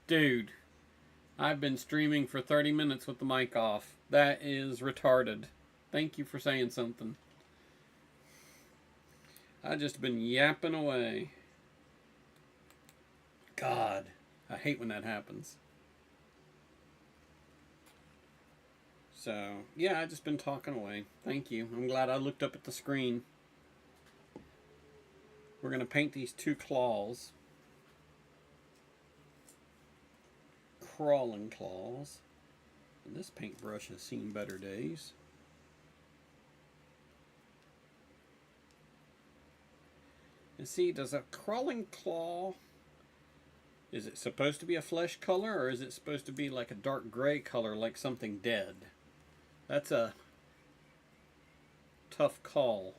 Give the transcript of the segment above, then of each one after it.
Dude, I've been streaming for 30 minutes with the mic off. That is retarded. Thank you for saying something. I just been yapping away. God, I hate when that happens. So, yeah, I just been talking away. Thank you. I'm glad I looked up at the screen. We're going to paint these two claws. Crawling claws. And this paintbrush has seen better days. And see, does a crawling claw, is it supposed to be a flesh color, or is it supposed to be like a dark gray color, like something dead? That's a tough call.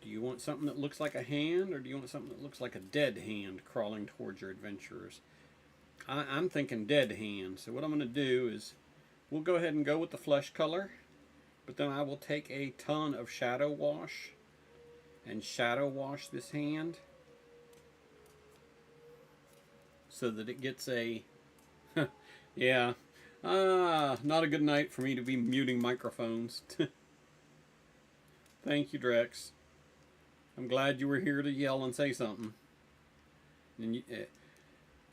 Do you want something that looks like a hand, or do you want something that looks like a dead hand crawling towards your adventurers? I'm thinking dead hand. So what I'm going to do is, we'll go ahead and go with the flesh color, but then I will take a ton of shadow wash and shadow wash this hand so that it gets a yeah, not a good night for me to be muting microphones. Thank you, Drex. I'm glad you were here to yell and say something. And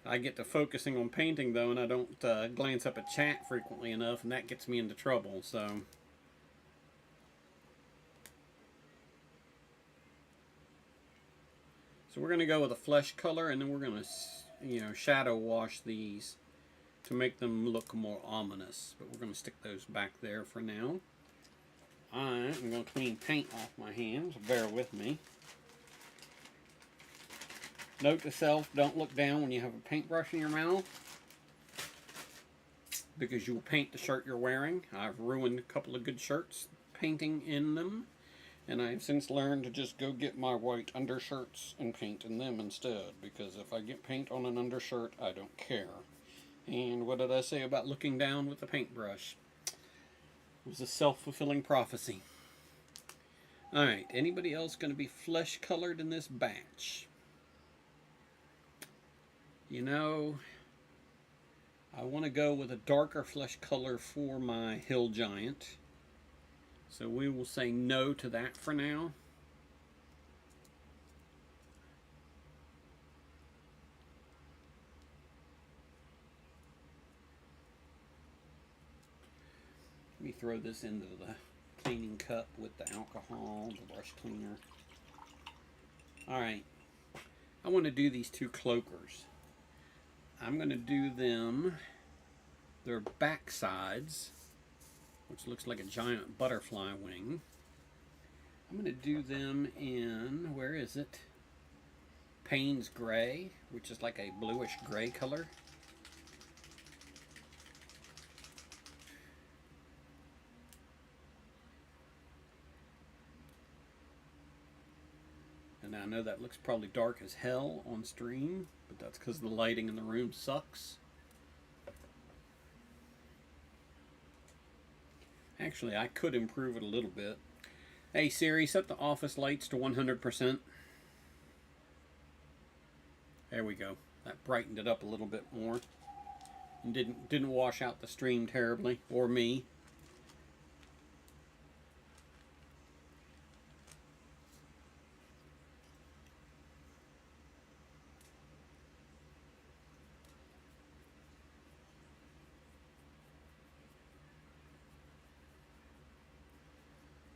I get to focusing on painting though, and I don't glance up at chat frequently enough, and that gets me into trouble. So we're going to go with a flesh color, and then we're going to, shadow wash these to make them look more ominous. But we're going to stick those back there for now. I'm going to clean paint off my hands. Bear with me. Note to self, don't look down when you have a paintbrush in your mouth, because you'll paint the shirt you're wearing. I've ruined a couple of good shirts painting in them. And I've since learned to just go get my white undershirts and paint in them instead. Because if I get paint on an undershirt, I don't care. And what did I say about looking down with the paintbrush? It was a self-fulfilling prophecy. Alright, anybody else going to be flesh colored in this batch? You know, I want to go with a darker flesh color for my hill giant. So we will say no to that for now. Let me throw this into the cleaning cup with the alcohol, the brush cleaner. Alright, I want to do these two cloakers. I'm going to do them, their back sides, which looks like a giant butterfly wing. I'm going to do them in, where is it? Payne's Gray, which is like a bluish gray color. And I know that looks probably dark as hell on stream, but that's because the lighting in the room sucks. Actually, I could improve it a little bit. Hey Siri, set the office lights to 100%. There we go. That brightened it up a little bit more. And didn't wash out the stream terribly, or me.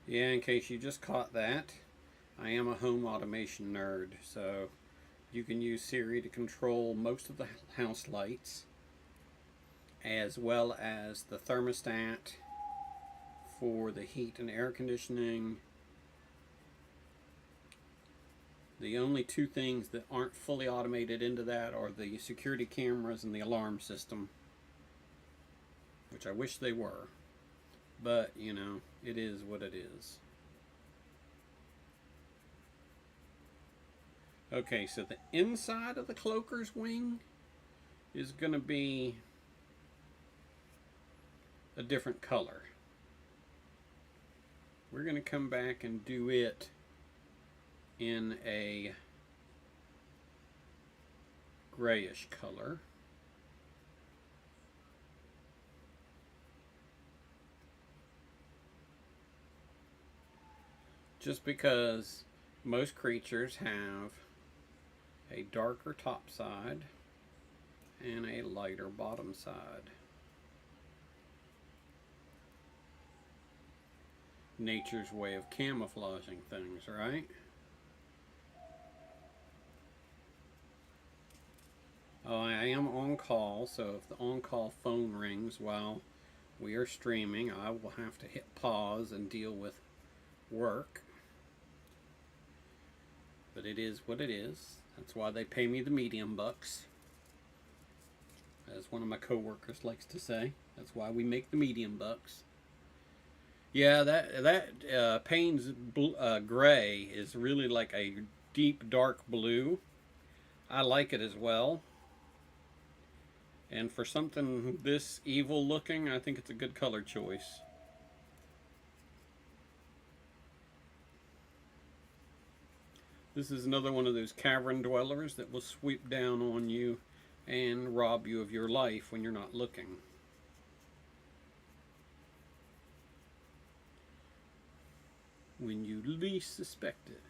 Yeah, in case you just caught that, I am a home automation nerd, so you can use Siri to control most of the house lights, as well as the thermostat for the heat and air conditioning. The only two things that aren't fully automated into that are the security cameras and the alarm system, which I wish they were. But, you know, it is what it is. Okay, so the inside of the cloaker's wing is going to be a different color. We're going to come back and do it in a grayish color. Just because most creatures have a darker top side and a lighter bottom side. Nature's way of camouflaging things, right? Oh, I am on call, so if the on-call phone rings while we are streaming, I will have to hit pause and deal with work. But it is what it is. That's why they pay me the medium bucks, as one of my coworkers likes to say. That's why we make the medium bucks. Yeah, that Payne's gray is really like a deep dark blue. I like it as well. And for something this evil looking, I think it's a good color choice. This is another one of those cavern dwellers that will sweep down on you and rob you of your life when you're not looking. When you least suspect it.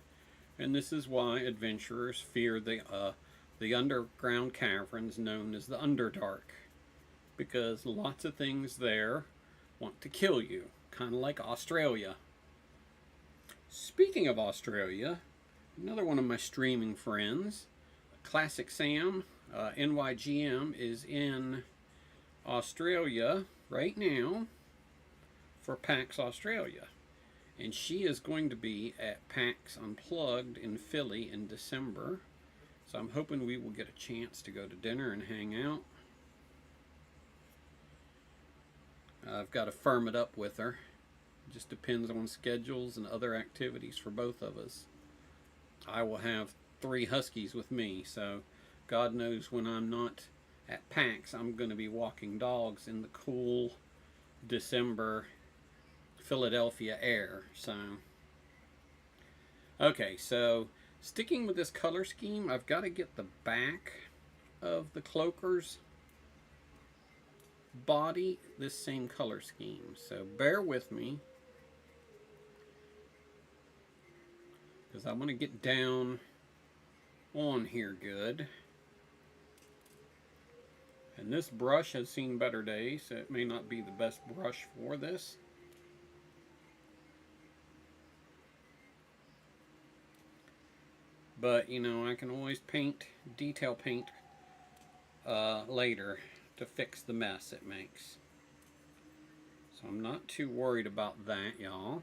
And this is why adventurers fear the underground caverns known as the Underdark, because lots of things there want to kill you, kind of like Australia. Speaking of Australia, another one of my streaming friends, Classic Sam, NYGM, is in Australia right now for PAX Australia. And she is going to be at PAX Unplugged in Philly in December. So I'm hoping we will get a chance to go to dinner and hang out. I've got to firm it up with her. It just depends on schedules and other activities for both of us. I will have 3 Huskies with me, so God knows when I'm not at PAX, I'm going to be walking dogs in the cool December Philadelphia air. So, okay, so sticking with this color scheme, I've got to get the back of the cloaker's body this same color scheme. So bear with me, because I want to get down on here good. And this brush has seen better days, so it may not be the best brush for this. But, you know, I can always paint, detail paint later to fix the mess it makes. So I'm not too worried about that, y'all.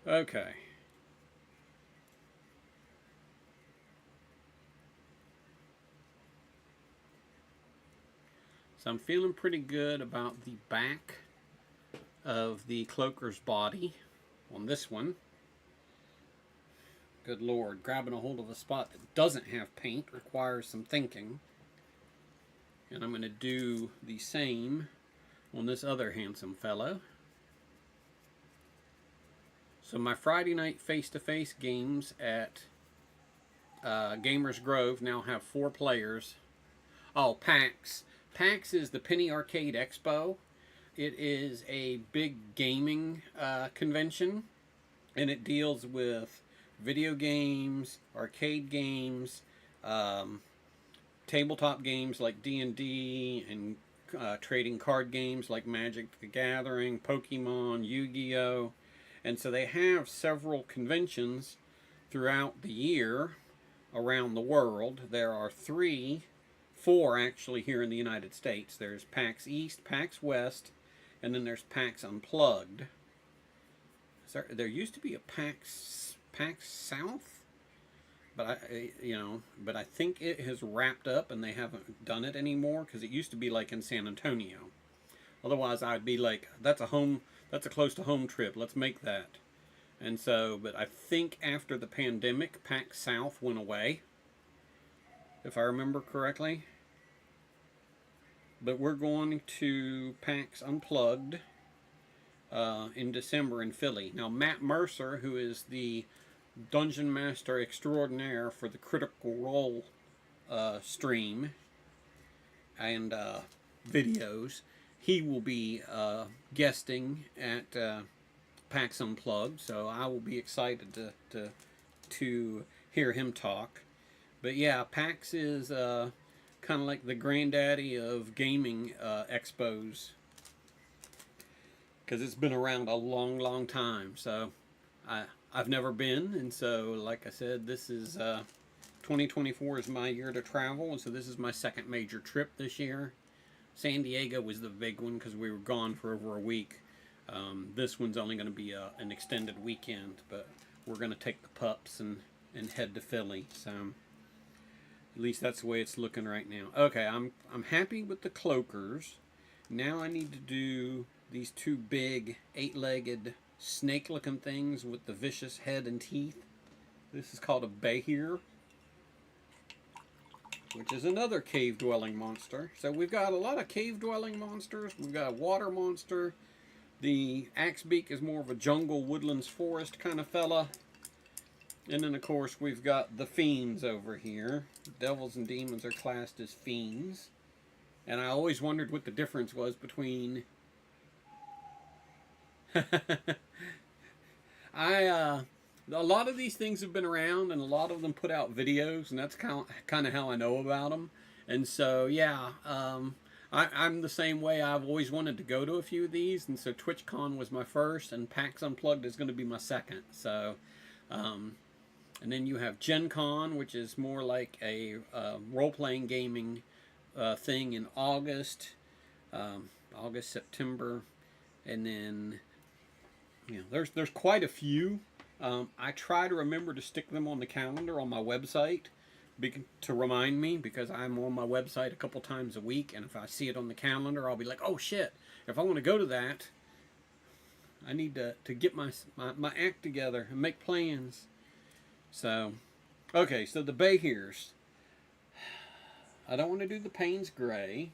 Okay. So I'm feeling pretty good about the back of the cloaker's body on this one. Good Lord, grabbing a hold of a spot that doesn't have paint requires some thinking. And I'm going to do the same on this other handsome fellow. So my Friday night face-to-face games at Gamers Grove now have 4 players. Oh, PAX. PAX is the Penny Arcade Expo. It is a big gaming convention, and it deals with video games, arcade games, tabletop games like D&D, and trading card games like Magic the Gathering, Pokemon, Yu-Gi-Oh! And so they have several conventions throughout the year around the world. There are 4 actually here in the United States. There's PAX East, PAX West, and then there's PAX Unplugged. There used to be a PAX South, but I think it has wrapped up and they haven't done it anymore, because it used to be like in San Antonio. Otherwise, I'd be like, that's a close to home trip. Let's make that. And so, but I think after the pandemic, PAX South went away, if I remember correctly. but we're going to PAX Unplugged in December in Philly. Now, Matt Mercer, who is the Dungeon Master Extraordinaire for the Critical Role stream and videos, he will be guesting at PAX Unplugged, so I will be excited to hear him talk. But yeah, PAX is kind of like the granddaddy of gaming expos, because it's been around a long, long time. So I've never been, and so like I said, this is 2024 is my year to travel, and so this is my second major trip this year. San Diego was the big one because we were gone for over a week. This one's only going to be an extended weekend, but we're going to take the pups and head to Philly. So at least that's the way it's looking right now. Okay, I'm happy with the cloakers. Now I need to do these two big 8-legged snake-looking things with the vicious head and teeth. This is called a behir, which is another cave-dwelling monster. So we've got a lot of cave-dwelling monsters. We've got a water monster. The Axebeak is more of a jungle, woodlands, forest kind of fella. And then, of course, we've got the fiends over here. Devils and demons are classed as fiends. And I always wondered what the difference was between... A lot of these things have been around, and a lot of them put out videos, and that's kind of how I know about them. And so, yeah, I'm the same way. I've always wanted to go to a few of these, and so TwitchCon was my first, and PAX Unplugged is going to be my second. So, and then you have Gen Con, which is more like a role-playing gaming thing in August, September, and then there's quite a few. I try to remember to stick them on the calendar on my website to remind me, because I'm on my website a couple times a week, and if I see it on the calendar, I'll be like, oh shit, if I want to go to that, I need to get my act together and make plans. So, okay, so the Behirs. I don't want to do the Payne's Gray.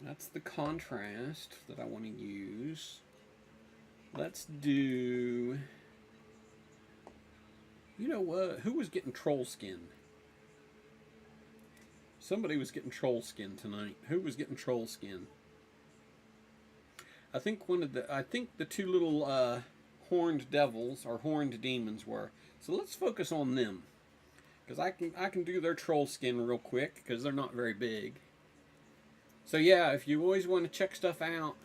That's the contrast that I want to use. Let's do... You know what? Who was getting troll skin? Somebody was getting troll skin tonight. Who was getting troll skin? I think the two little horned devils or horned demons were. So let's focus on them, because I can do their troll skin real quick because they're not very big. So yeah, if you always want to check stuff out,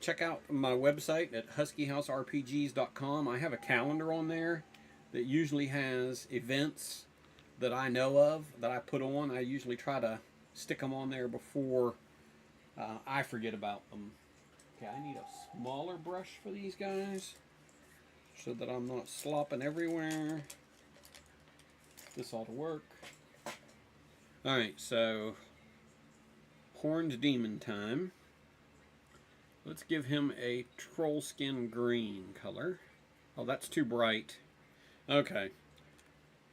check out my website at huskyhouserpgs.com. I have a calendar on there that usually has events that I know of that I put on. I usually try to stick them on there before I forget about them. Okay, I need a smaller brush for these guys so that I'm not slopping everywhere. This ought to work. Alright, so horned demon time. Let's give him a troll skin green color. Oh, that's too bright. Okay.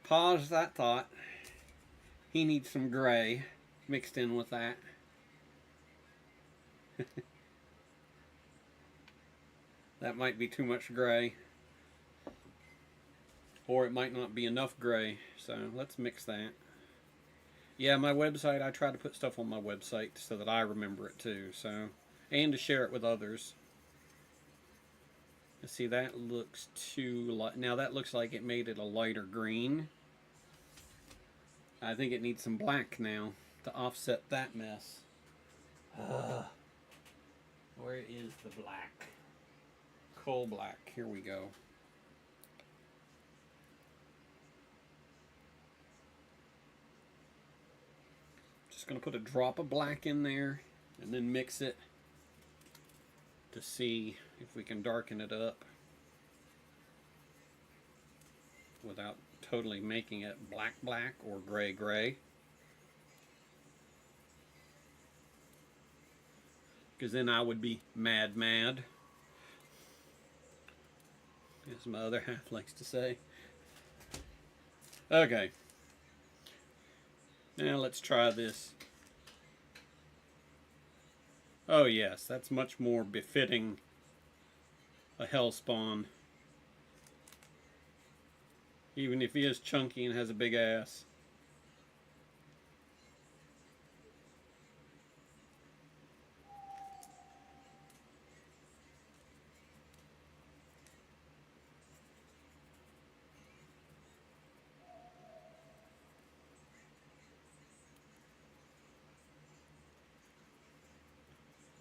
Pause that thought. He needs some gray mixed in with that. That might be too much gray. Or it might not be enough gray. So let's mix that. Yeah, my website, I try to put stuff on my website so that I remember it too. So, and to share it with others. Let's see, that looks too light. Now that looks like it made it a lighter green. I think it needs some black now to offset that mess. Where is the black? Coal black. Here we go. Just going to put a drop of black in there and then mix it to see if we can darken it up without totally making it black or gray. Because then I would be mad, as my other half likes to say. Okay. Now let's try this Oh yes, that's much more befitting a hellspawn. Even if he is chunky and has a big ass.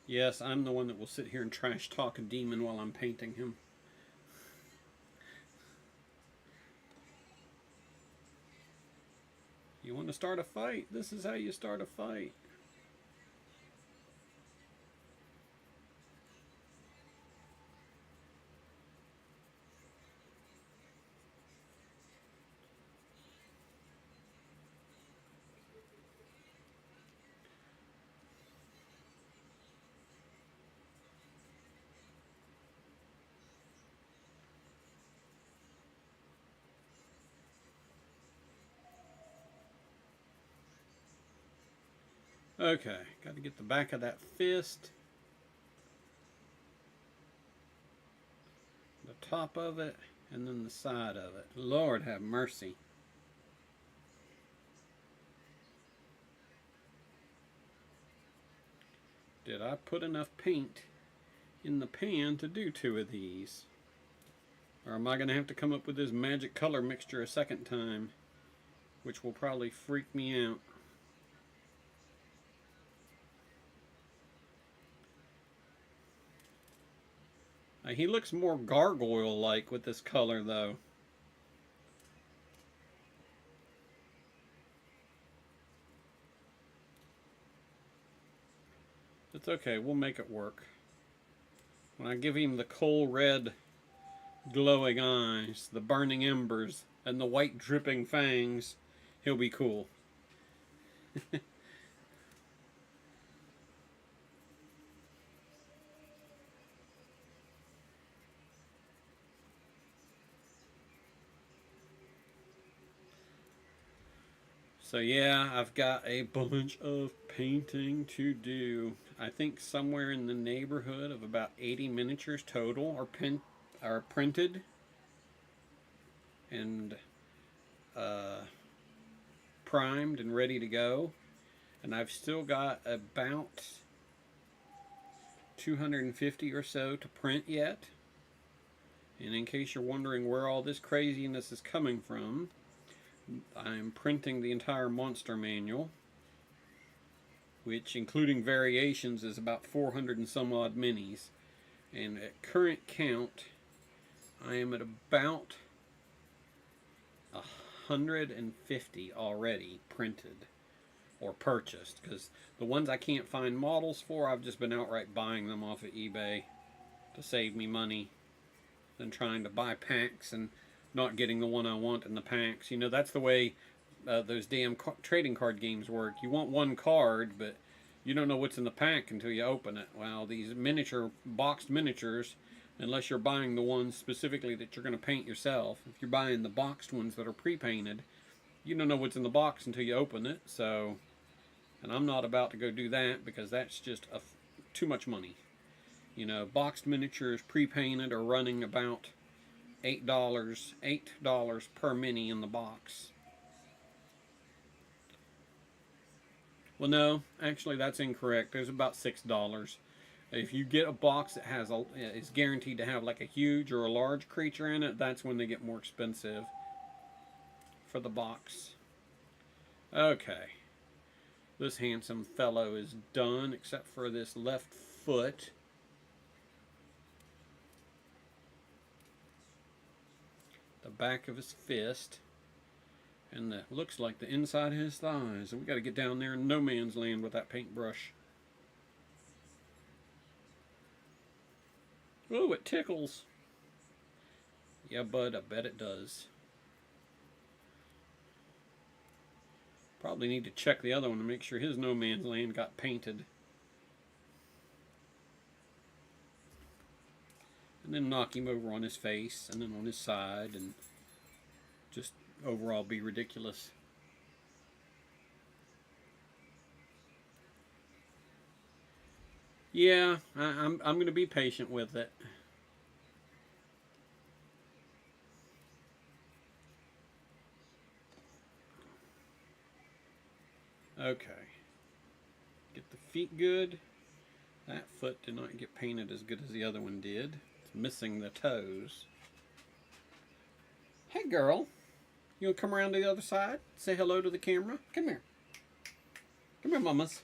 Yes, I'm the one that will sit here and trash talk a demon while I'm painting him. You want to start a fight? This is how you start a fight. Okay, got to get the back of that fist, the top of it, and then the side of it. Lord have mercy. Did I put enough paint in the pan to do 2 of these? Or am I going to have to come up with this magic color mixture a second time, which will probably freak me out? He looks more gargoyle-like with this color, though. It's okay, we'll make it work. When I give him the coal red glowing eyes, the burning embers, and the white dripping fangs, he'll be cool. So yeah, I've got a bunch of painting to do. I think somewhere in the neighborhood of about 80 miniatures total are printed and primed and ready to go. And I've still got about 250 or so to print yet. And in case you're wondering where all this craziness is coming from, I'm printing the entire monster manual, which, including variations, is about 400 and some odd minis. And at current count, I am at about 150 already printed or purchased, because the ones I can't find models for, I've just been outright buying them off of eBay to save me money than trying to buy packs and not getting the one I want in the packs. You know, that's the way those damn trading card games work. You want one card, but you don't know what's in the pack until you open it. Well, these boxed miniatures, unless you're buying the ones specifically that you're going to paint yourself, if you're buying the boxed ones that are pre-painted, you don't know what's in the box until you open it. So, and I'm not about to go do that, because that's just too much money. You know, boxed miniatures pre-painted are running about $8 per mini in the box. Well, no, actually that's incorrect. There's about $6. If you get a box that is guaranteed to have like a huge or a large creature in it, that's when they get more expensive for the box. Okay, this handsome fellow is done, except for this left foot. The back of his fist, and that looks like the inside of his thighs. And we got to get down there in no man's land with that paintbrush. Oh, it tickles. Yeah, bud, I bet it does. Probably need to check the other one to make sure his no man's land got painted. And then knock him over on his face, and then on his side, and just overall be ridiculous. Yeah, I'm going to be patient with it. Okay. Get the feet good. That foot did not get painted as good as the other one did. It's missing the toes. Hey, girl. You want to come around to the other side? Say hello to the camera? Come here. Come here, mamas.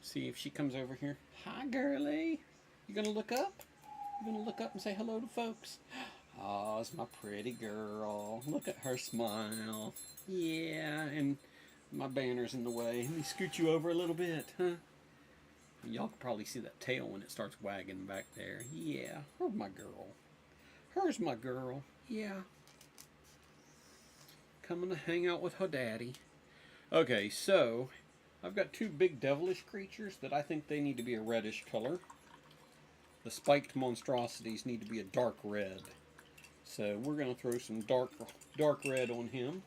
See if she comes over here. Hi, girly. You gonna look up? You gonna look up and say hello to folks? Oh, it's my pretty girl. Look at her smile. Yeah, and my banner's in the way. Let me scoot you over a little bit, huh? Y'all can probably see that tail when it starts wagging back there. Yeah, here's my girl. Here's my girl. Yeah. Coming to hang out with her daddy. Okay, so I've got two big devilish creatures that I think they need to be a reddish color. The spiked monstrosities need to be a dark red. So we're going to throw some dark red on him.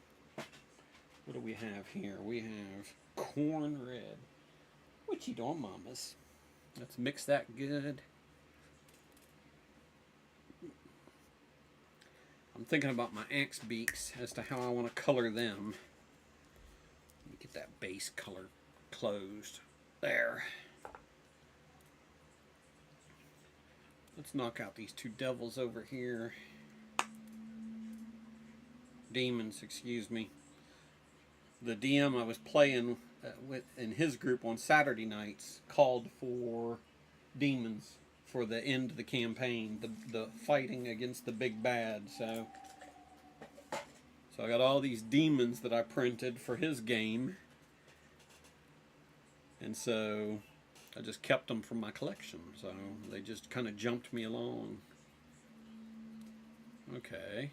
What do we have here? We have corn red. What you doing, mamas? Let's mix that good. I'm thinking about my axe beaks as to how I want to color them. Let me get that base color closed. There. Let's knock out these two devils over here. Demons, excuse me. The DM I was playing with in his group on Saturday nights called for demons for the end of the campaign, the fighting against the big bad. So I got all these demons that I printed for his game, and so I just kept them from my collection. So they just kind of jumped me along. Okay,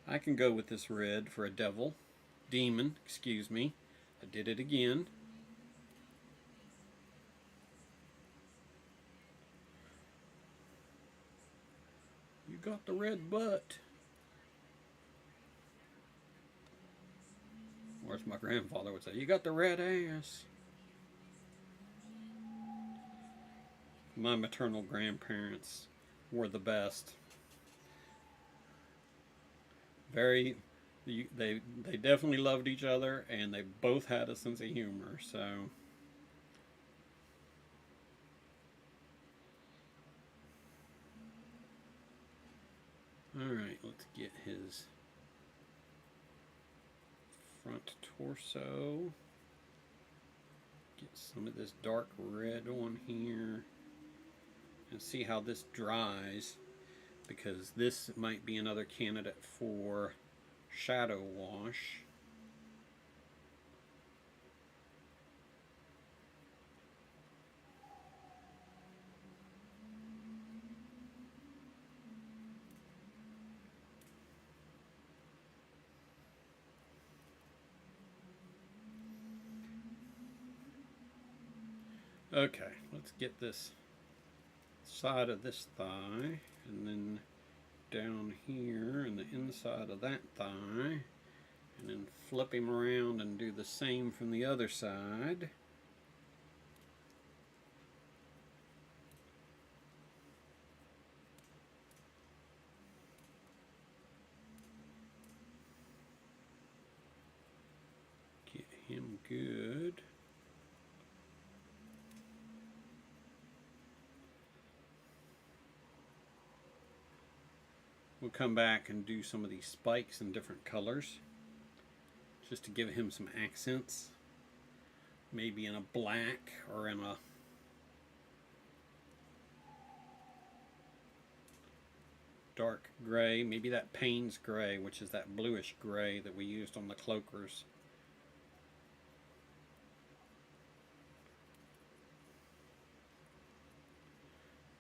I can go with this red for a demon, excuse me. I did it again. You got the red butt. Or as my grandfather would say, you got the red ass. My maternal grandparents were the best. Very, they definitely loved each other, and they both had a sense of humor. So, all right, let's get his front torso. Get some of this dark red on here, and see how this dries, because this might be another candidate for shadow wash. Okay, let's get this side of this thigh, and then down here and the inside of that thigh, and then flip him around and do the same from the other side. Get him good. We'll come back and do some of these spikes in different colors, just to give him some accents. Maybe in a black or in a dark gray, maybe that Payne's gray, which is that bluish gray that we used on the cloakers.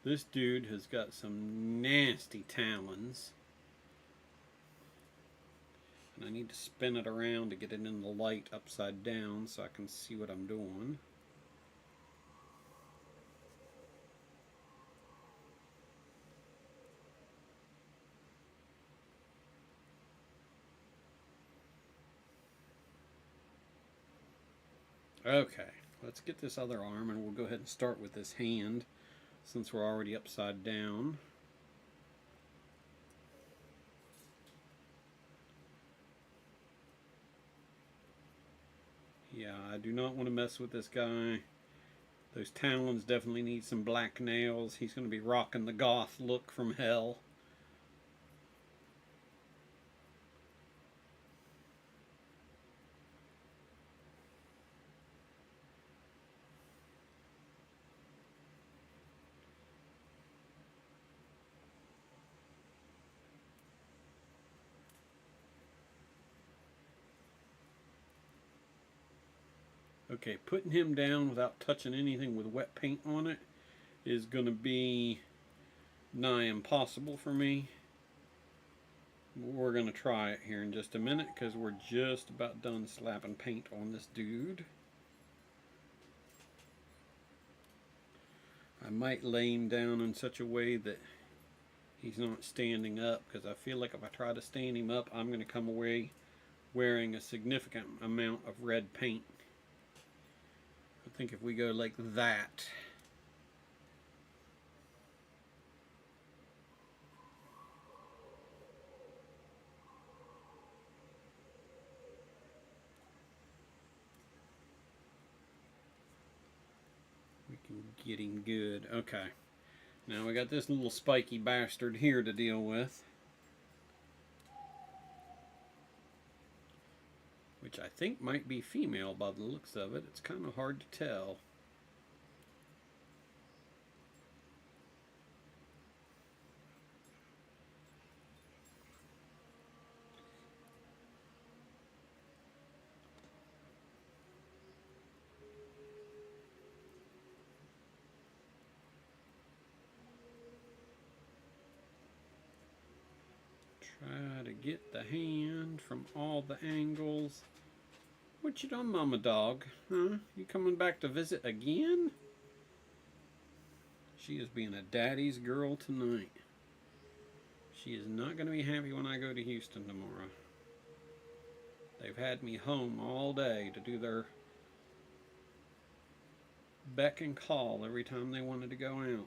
This dude has got some nasty talons. And I need to spin it around to get it in the light upside down so I can see what I'm doing. Okay, Let's get this other arm, and we'll go ahead and start with this hand since we're already upside down. Yeah, I do not want to mess with this guy. Those talons definitely need some black nails. He's going to be rocking the goth look from hell. Okay, putting him down without touching anything with wet paint on it is going to be nigh impossible for me. We're going to try it here in just a minute because we're just about done slapping paint on this dude. I might lay him down in such a way that he's not standing up, because I feel like if I try to stand him up, I'm going to come away wearing a significant amount of red paint. I think if we go like that, we can get him good. Okay, now we got this little spiky bastard here to deal with, which I think might be female by the looks of it. It's kind of hard to tell. Try to get the hand from all the angles. What you done, mama dog? Huh? You coming back to visit again? She is being a daddy's girl tonight. She is not going to be happy when I go to Houston tomorrow. They've had me home all day to do their beck and call every time they wanted to go out.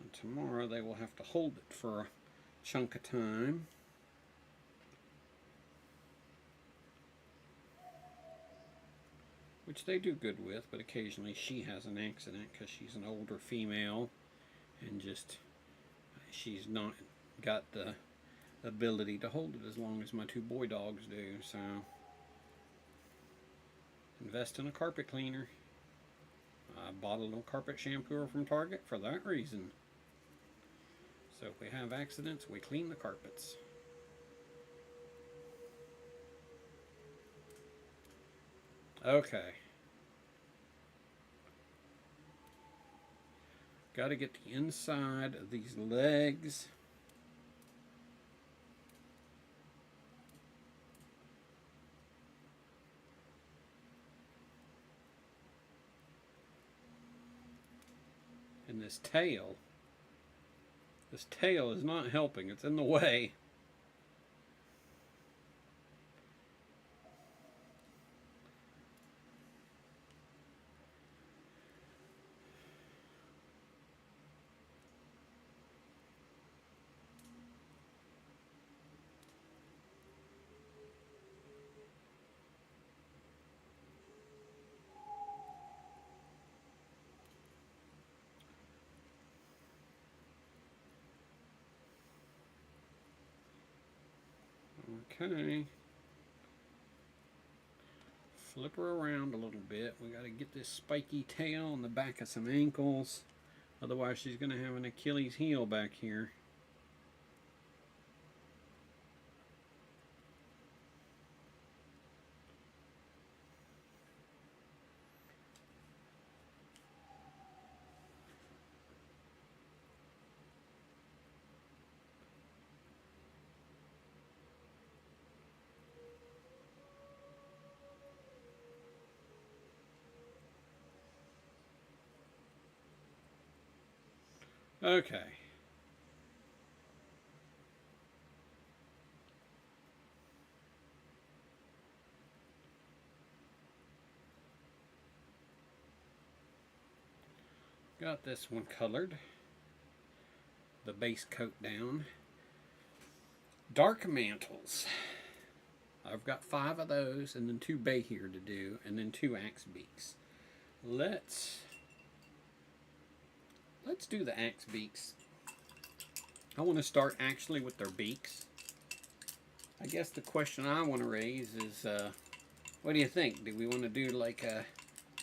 And tomorrow they will have to hold it for a chunk of time. Which they do good with, but occasionally she has an accident because she's an older female and just she's not got the ability to hold it as long as my two boy dogs do. So invest in a carpet cleaner. I bought a little carpet shampooer from Target for that reason. So if we have accidents, we clean the carpets. Okay. Got to get the inside of these legs. And this tail. This tail is not helping. It's in the way. Okay. Flip her around a little bit. We got to get this spiky tail on the back of some ankles. Otherwise she's going to have an Achilles heel back here. Okay. Got this one colored. The base coat down. Dark mantles. I've got 5 of those, and then 2 bay here to do, and then 2 axe beaks. Let's do the axe beaks. I want to start actually with their beaks. I guess the question I want to raise is, what do you think? Do we want to do like a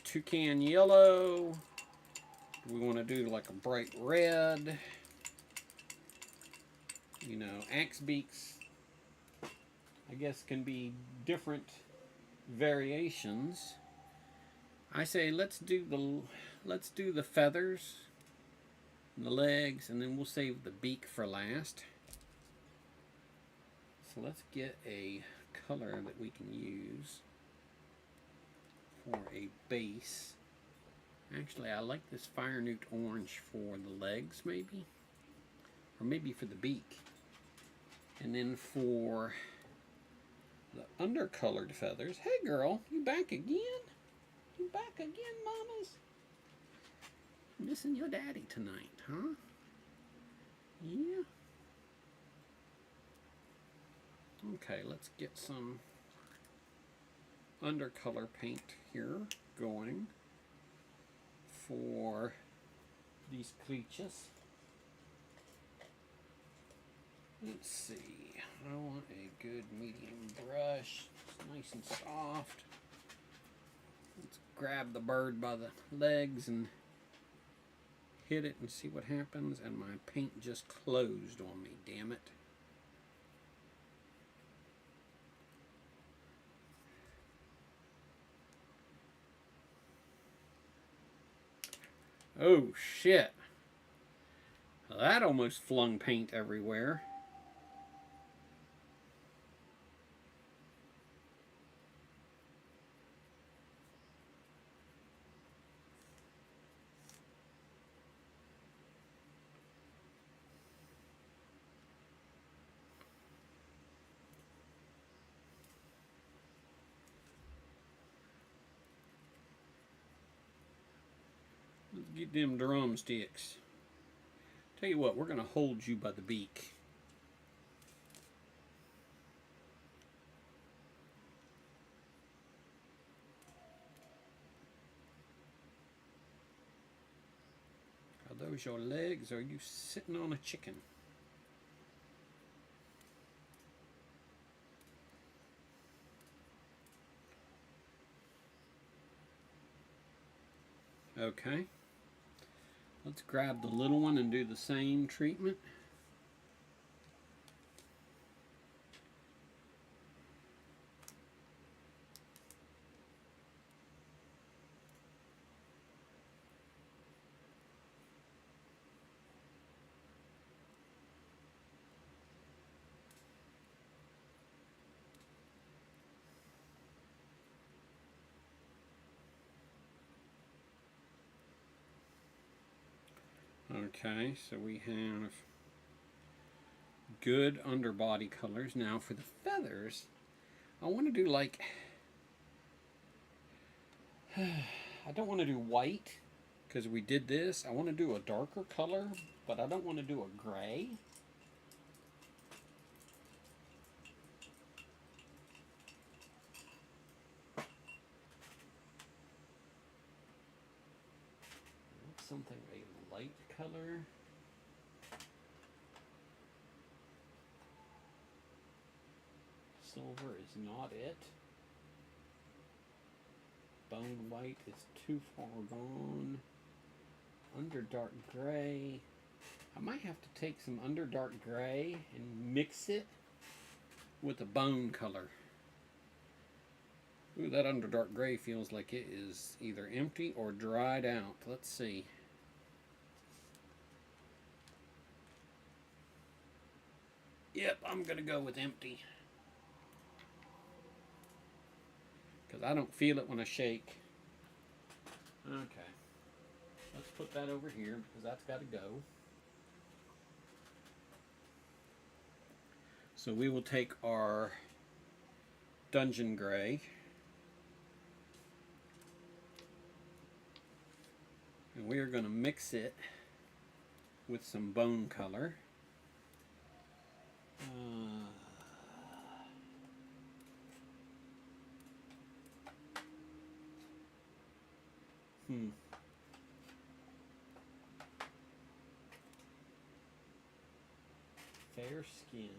toucan yellow? Do we want to do like a bright red? You know, axe beaks, I guess, can be different variations. I say let's do the feathers and the legs, and then we'll save the beak for last. So let's get a color that we can use for a base. Actually, I like this fire newt orange for the legs, maybe, or maybe for the beak. And then for the undercolored feathers, hey girl, you back again? You back again, mamas? Missing your daddy tonight, huh? Yeah. Okay, let's get some undercolor paint here going for these creatures. Let's see, I want a good medium brush. It's nice and soft. Let's grab the bird by the legs and hit it and see what happens. And my paint just closed on me, damn it. Oh shit. That almost flung paint everywhere. Let's get them drumsticks. Tell you what, we're going to hold you by the beak. Are those your legs, or are you sitting on a chicken? Okay. Let's grab the little one and do the same treatment. Okay, so we have good underbody colors. Now for the feathers, I want to do like, I don't want to do white because we did this. I want to do a darker color, but I don't want to do a gray. Something a light color. Silver is not it. Bone white is too far gone. Underdark gray. I might have to take some underdark gray and mix it with a bone color. Ooh, that underdark gray feels like it is either empty or dried out. Let's see. Yep, I'm going to go with empty. Because I don't feel it when I shake. Okay. Let's put that over here because that's got to go. So we will take our dungeon gray. And And we are going to mix it with some bone color. Fair skin.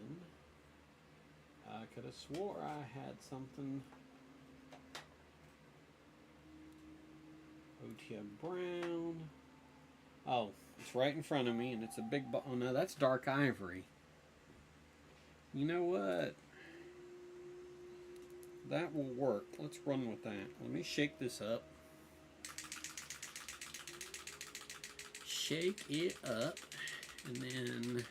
I could have swore I had something. Otia brown. Oh, it's right in front of me, and it's a big. Oh no, that's dark ivory. You know what? That will work. Let's run with that. Let me shake this up. Shake it up, and then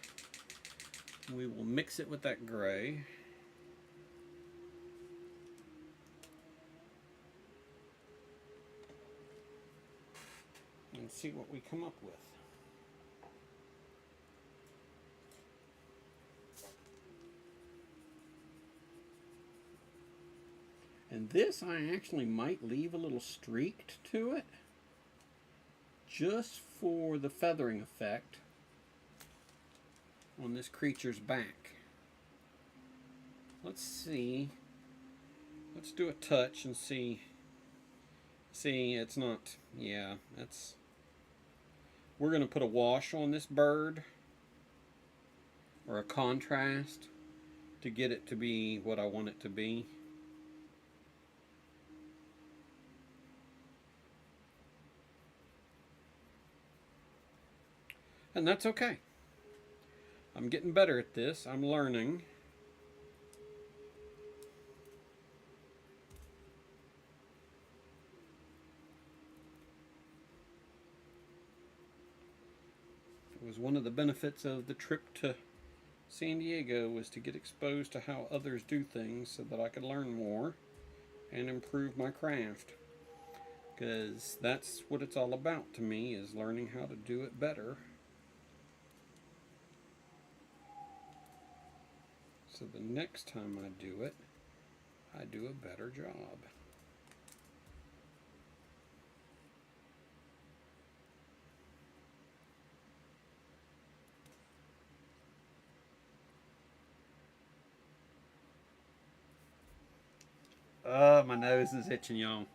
we will mix it with that gray. And see what we come up with. And this I actually might leave a little streaked to it, just for the feathering effect on this creature's back. Let's see. Let's do a touch and see. See, it's not, yeah, that's, we're going to put a wash on this bird, or a contrast, to get it to be what I want it to be. And that's okay. I'm getting better at this. I'm learning. It was one of the benefits of the trip to San Diego, was to get exposed to how others do things so that I could learn more and improve my craft. Because that's what it's all about to me, is learning how to do it better. So the next time I do it, I do a better job. Oh, my nose is itching, y'all.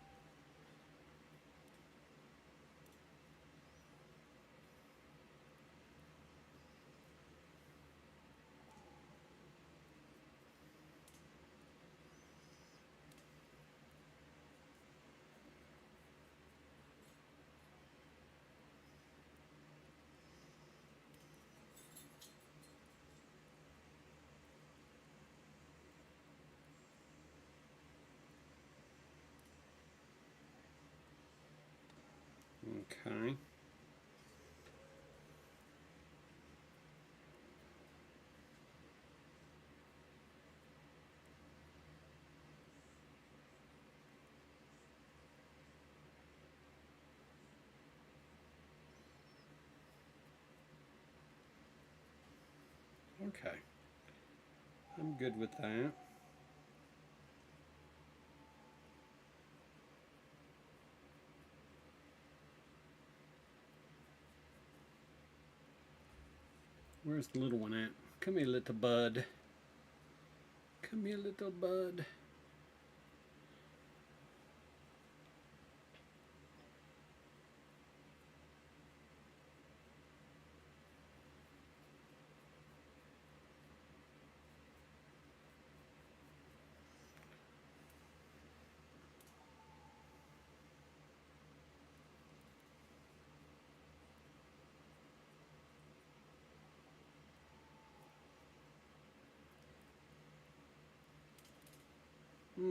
Okay. Okay. I'm good with that. Where's the little one at? Come here, little bud. Come here, little bud.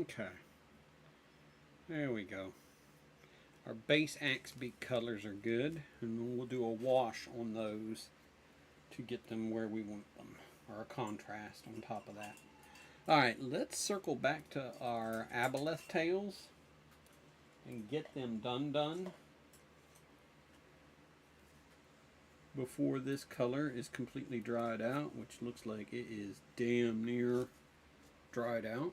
Okay. There we go. Our base axe beak colors are good, and then we'll do a wash on those to get them where we want them, or a contrast on top of that. Alright, let's circle back to our aboleth tails and get them done before this color is completely dried out, which looks like it is damn near dried out.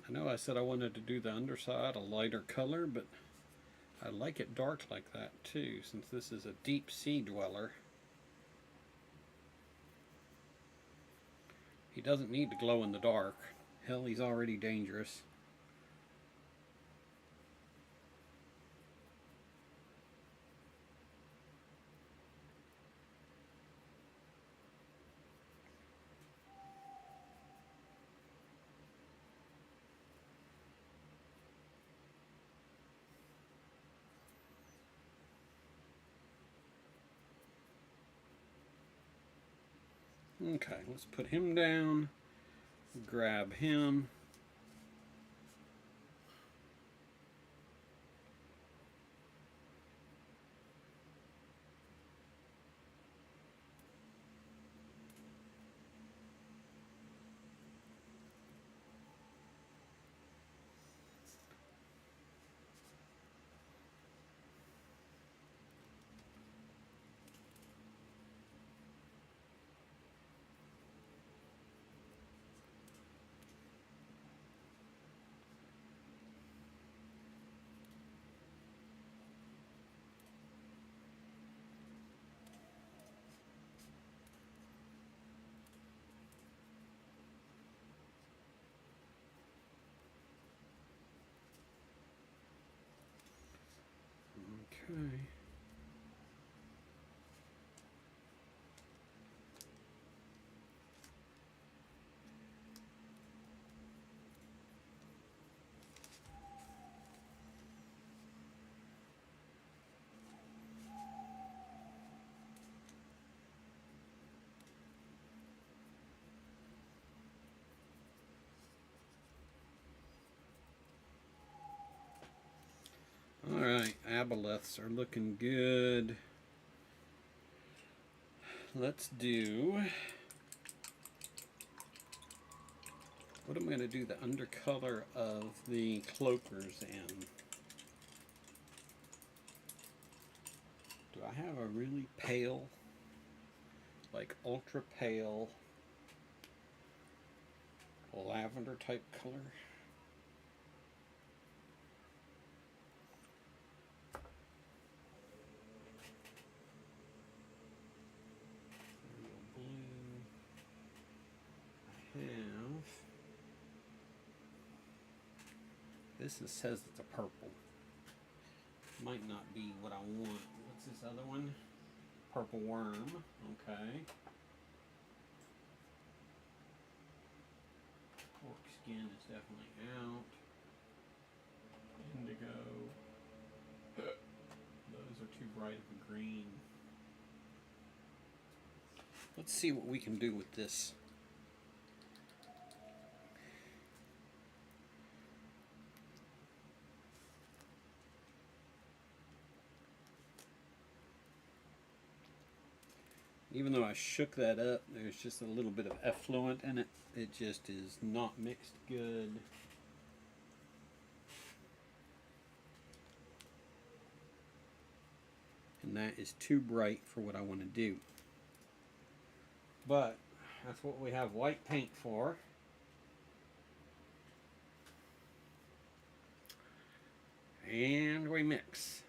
I know I said I wanted to do the underside a lighter color, but I like it dark like that too, since this is a deep sea dweller. He doesn't need to glow in the dark. Hell, he's already dangerous. Okay, let's put him down, grab him. Okay. Alright, aboleths are looking good. Let's do... What am I going to do the undercolor of the cloakers in? Do I have a really pale, like ultra pale, lavender type color? This says it's a purple. Might not be what I want. What's this other one? Purple worm. Okay. Pork skin is definitely out. Indigo. Those are too bright of a green. Let's see what we can do with this. Even though I shook that up, there's just a little bit of effluent in it. It just is not mixed good. And that is too bright for what I want to do. But that's what we have white paint for. And we mix.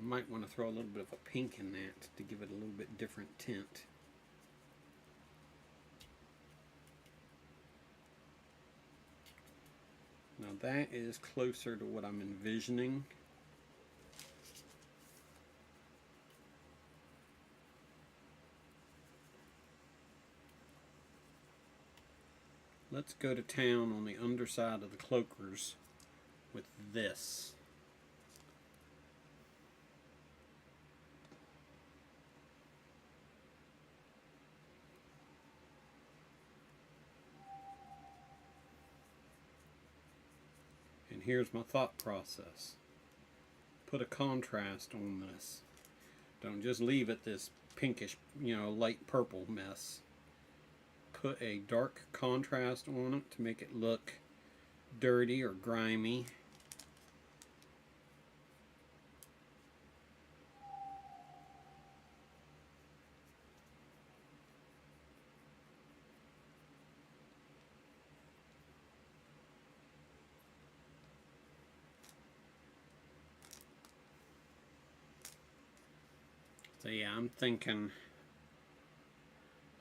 Might want to throw a little bit of a pink in that to give it a little bit different tint. Now that is closer to what I'm envisioning. Let's go to town on the underside of the cloakers with this. And here's my thought process. Put a contrast on this. Don't just leave it this pinkish, light purple mess. Put a dark contrast on it to make it look dirty or grimy. So yeah, I'm thinking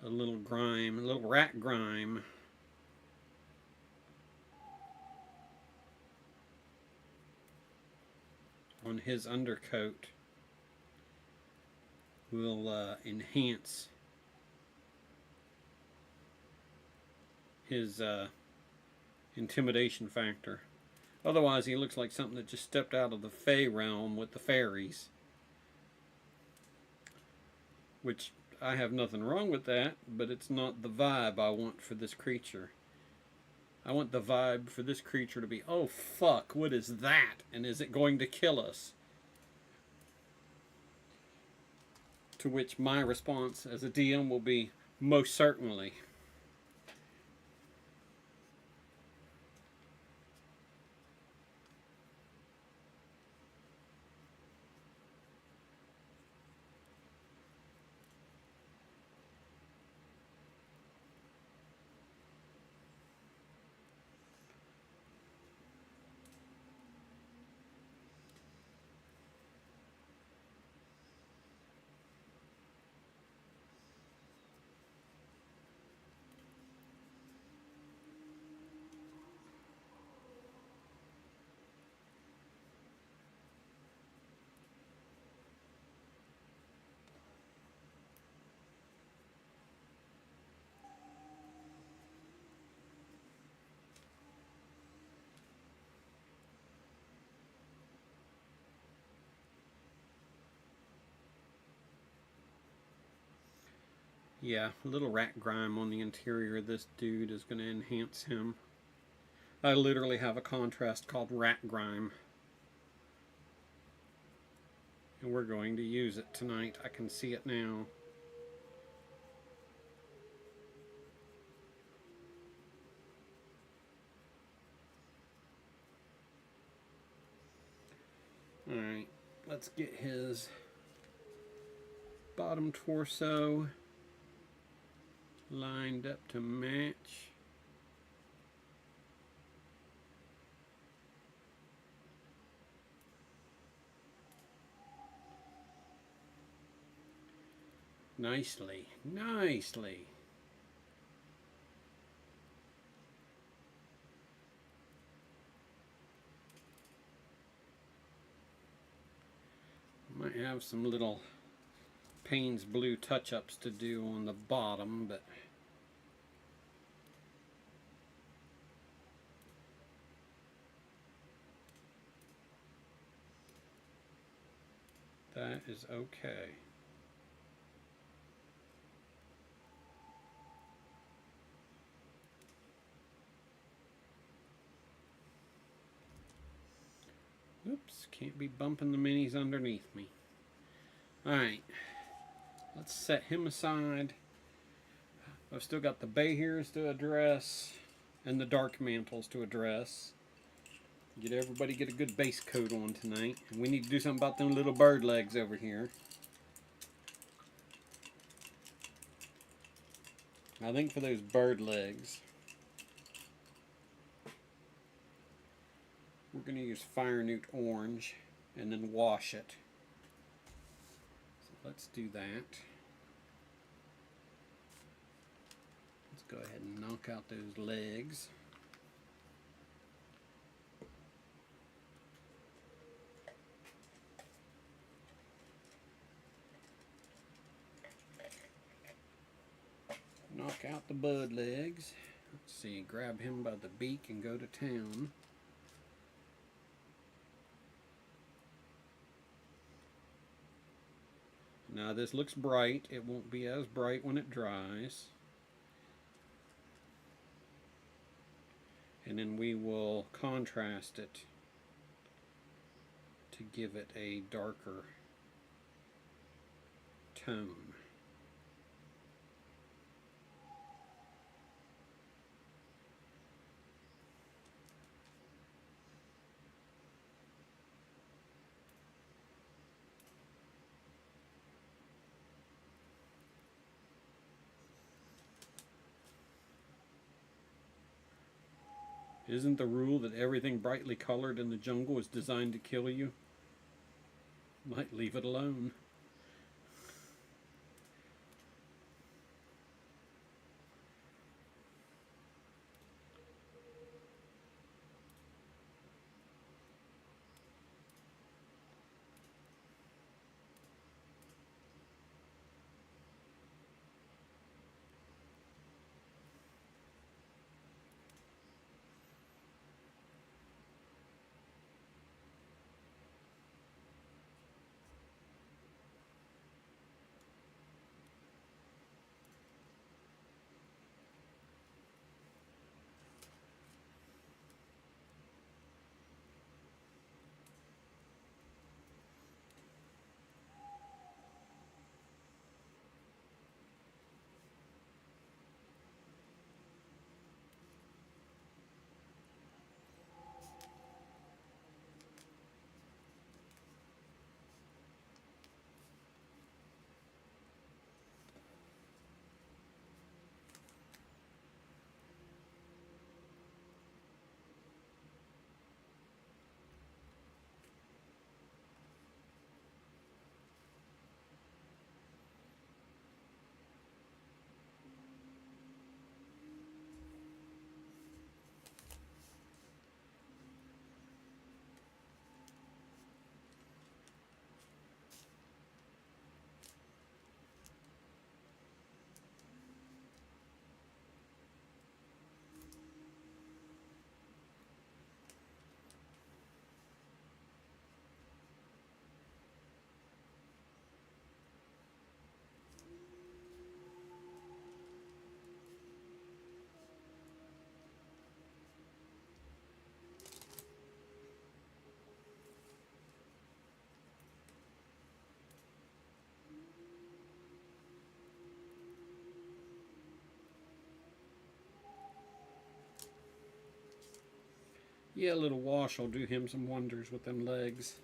a little grime, a little rat grime. On his undercoat will enhance his intimidation factor. Otherwise, he looks like something that just stepped out of the Fey realm with the fairies. Which, I have nothing wrong with that, but it's not the vibe I want for this creature. I want the vibe for this creature to be, oh fuck, what is that? And is it going to kill us? To which my response as a DM will be, most certainly. Yeah, a little rat grime on the interior of this dude is going to enhance him. I literally have a contrast called rat grime. And we're going to use it tonight. I can see it now. Alright, let's get his bottom torso lined up to match. Nicely, nicely. Might have some little Payne's Blue touch-ups to do on the bottom, but that is okay. Oops, can't be bumping the minis underneath me. Alright, let's set him aside. I've still got the Behirs to address and the Dark Mantles to address. Everybody get a good base coat on tonight. And we need to do something about them little bird legs over here. I think for those bird legs, we're going to use Fire Newt Orange and then wash it. So let's do that. Let's go ahead and knock out those legs. Knock out the bud legs. Let's see, grab him by the beak and go to town. Now this looks bright. It won't be as bright when it dries. And then we will contrast it to give it a darker tone. Isn't the rule that everything brightly colored in the jungle is designed to kill you? Might leave it alone. Yeah, a little wash will do him some wonders with them legs.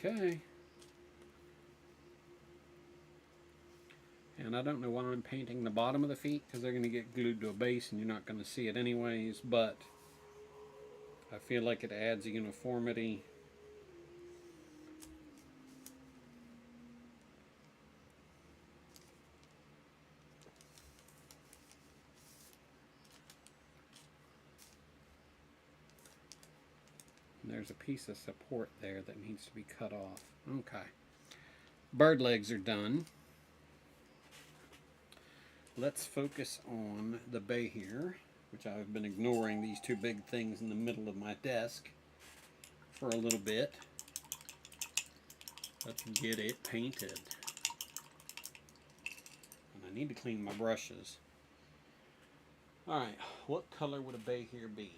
Okay. And I don't know why I'm painting the bottom of the feet, because they're going to get glued to a base and you're not going to see it anyways, but I feel like it adds a uniformity. And there's a piece of support there that needs to be cut off. Okay. Bird legs are done. Let's focus on the bay here, which I've been ignoring these two big things in the middle of my desk for a little bit. Let's get it painted. And I need to clean my brushes. Alright, what color would a bay here be?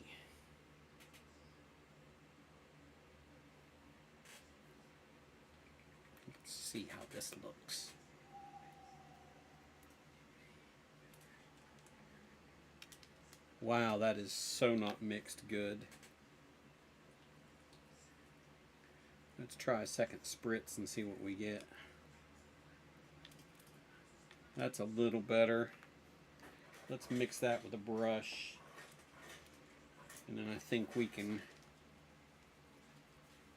Let's see how this looks. Wow, that is so not mixed good. Let's try a second spritz and see what we get. That's a little better. Let's mix that with a brush. And then I think we can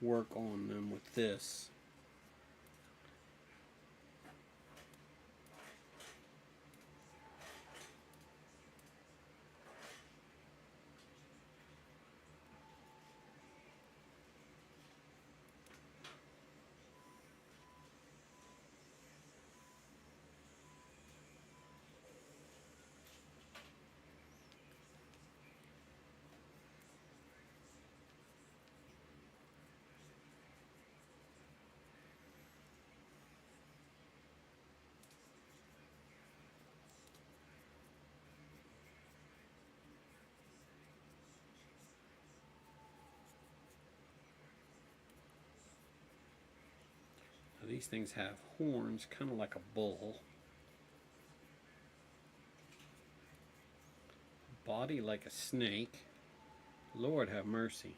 work on them with this. Now these things have horns, kind of like a bull. Body like a snake. Lord have mercy.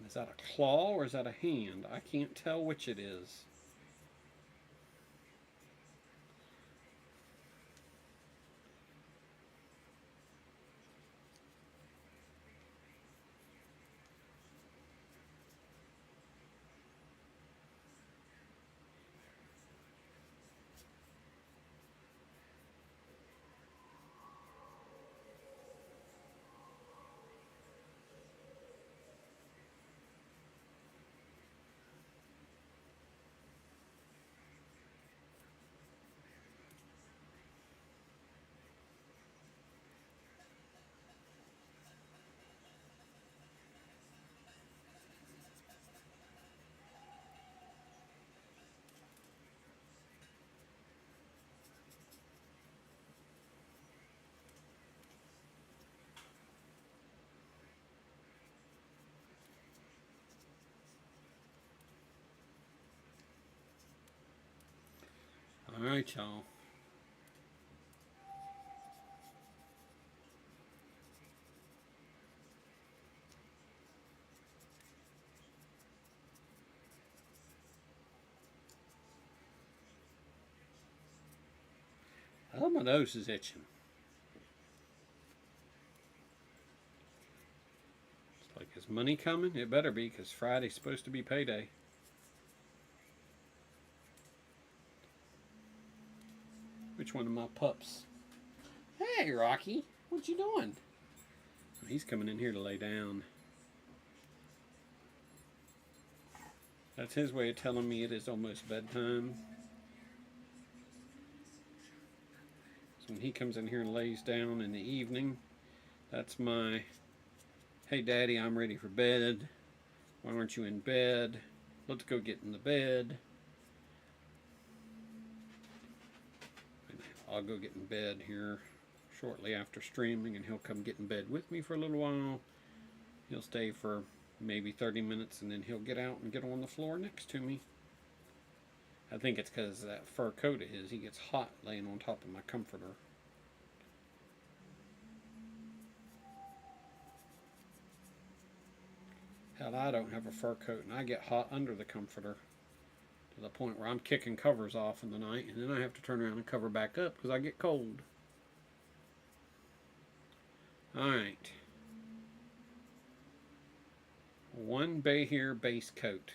Is that a claw or is that a hand? I can't tell which it is. All right, y'all. Oh, my nose is itching. It's like, is money coming? It better be, because Friday's supposed to be payday. Which one of my pups? Hey, Rocky. What you doing? He's coming in here to lay down. That's his way of telling me it is almost bedtime. So when he comes in here and lays down in the evening, that's my, hey Daddy, I'm ready for bed. Why aren't you in bed? Let's go get in the bed. And I'll go get in bed here shortly after streaming, and he'll come get in bed with me for a little while. He'll stay for maybe 30 minutes, and then he'll get out and get on the floor next to me. I think it's because that fur coat of his, he gets hot laying on top of my comforter. Hell, I don't have a fur coat, and I get hot under the comforter to the point where I'm kicking covers off in the night, and then I have to turn around and cover back up because I get cold. Alright. 1 bay hair base coat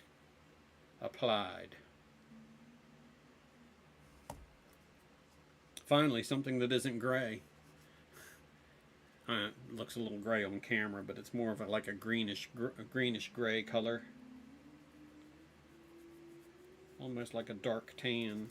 applied. Finally, something that isn't gray. It looks a little gray on camera, but it's more of like a greenish gray color. Almost like a dark tan.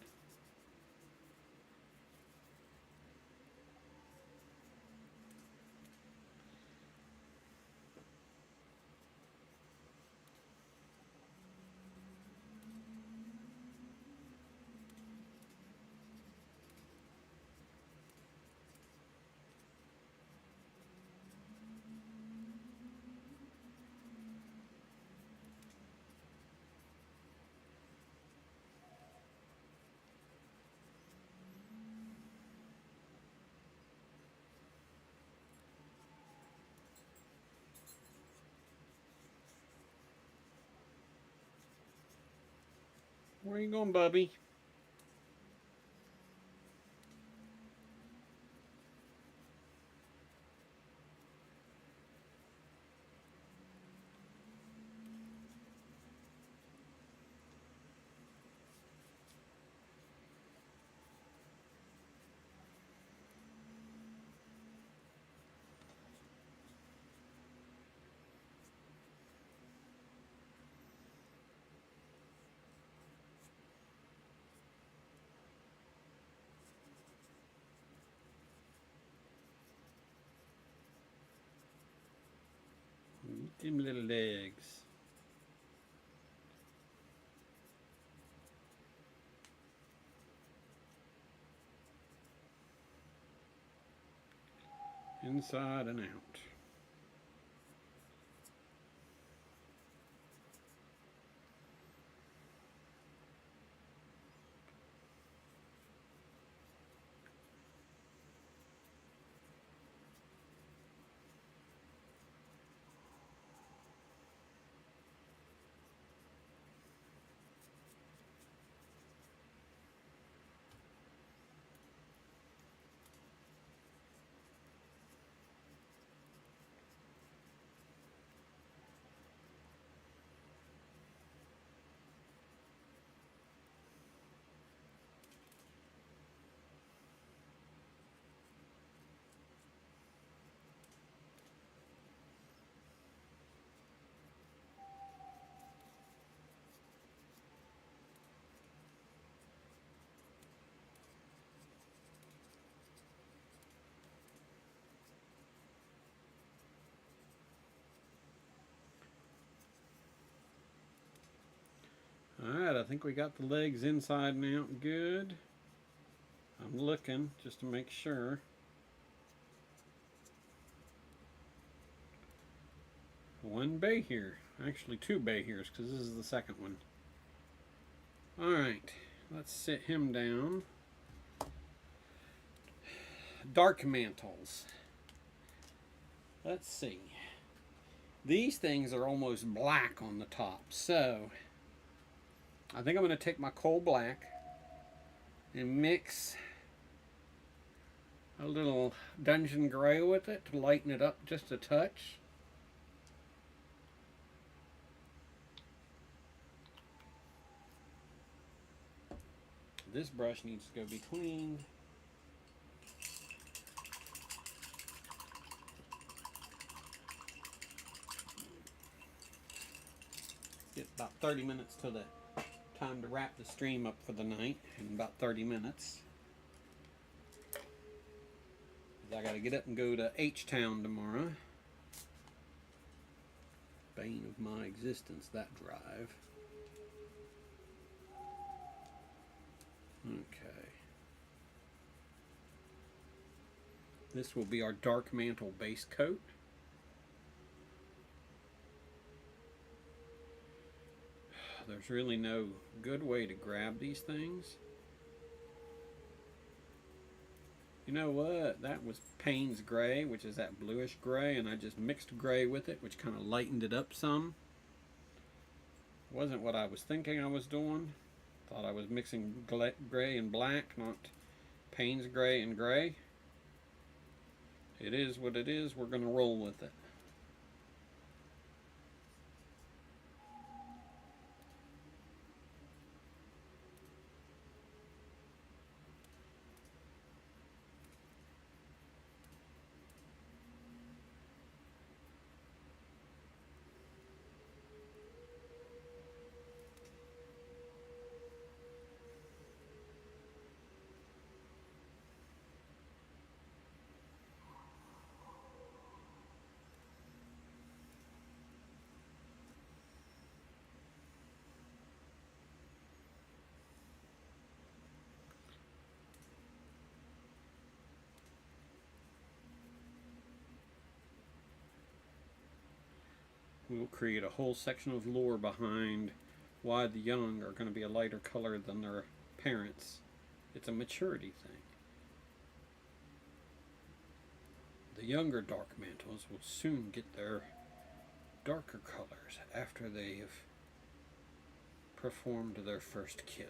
Where you going, Bubby? Them little legs. Inside and out. Alright, I think we got the legs inside and out good. I'm looking just to make sure. One bay here. Actually 2 bay hairs because this is the second one. Alright, let's sit him down. Dark mantles. Let's see. These things are almost black on the top, so I think I'm going to take my coal black and mix a little dungeon gray with it to lighten it up just a touch. This brush needs to go be cleaned. Get about 30 minutes till the time to wrap the stream up for the night. In about 30 minutes. I gotta get up and go to H-Town tomorrow. Bane of my existence, that drive. Okay. This will be our dark mantle base coat. There's really no good way to grab these things. You know what? That was Payne's gray, which is that bluish gray, and I just mixed gray with it, which kind of lightened it up some. Wasn't what I was thinking I was doing. Thought I was mixing gray and black, not Payne's gray and gray. It is what it is. We're going to roll with it. We'll create a whole section of lore behind why the young are going to be a lighter color than their parents. It's a maturity thing. The younger dark mantles will soon get their darker colors after they've performed their first kill.